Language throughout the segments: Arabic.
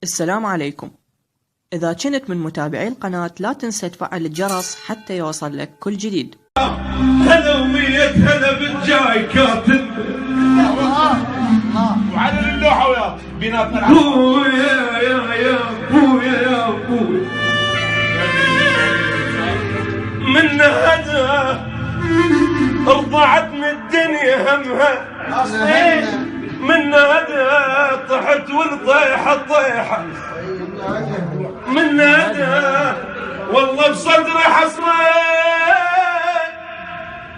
السلام عليكم. إذا كنت من متابعي القناة لا تنسى تفعل الجرس حتى يوصل لك كل جديد. هلا ومية هلا بالجاي كاتب وعلى اللوحة ويا بيناتنا بويا يا بويا يا بويا من هدى رضعتني الدنيا همها من هدى طحت والطيحة طيحة من هدى والله بصدري حصرين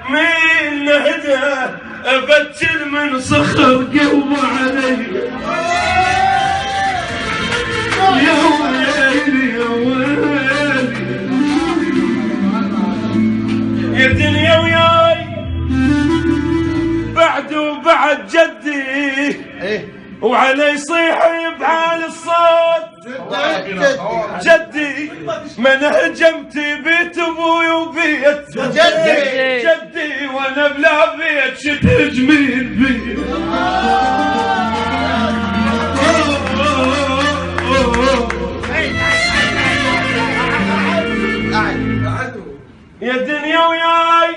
من هدى أبتل من صخر قلبه علي يا ويلي يا ويلي يا دنيا وياي بعد وبعد جدي وعلي يصيح بعال الصوت جدي من هجمت بيت ابوي وبيت جدي وانا بلا بيت شت هجمين بي يا دنيا وياي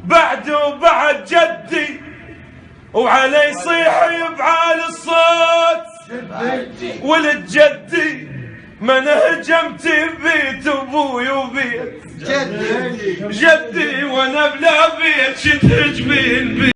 بعد وبعد جدي وعلي يصيح بعال الصوت ولد جدي من هجمت بيت ابوي وبيت جدي وانا بلا بيت شت هجمين بي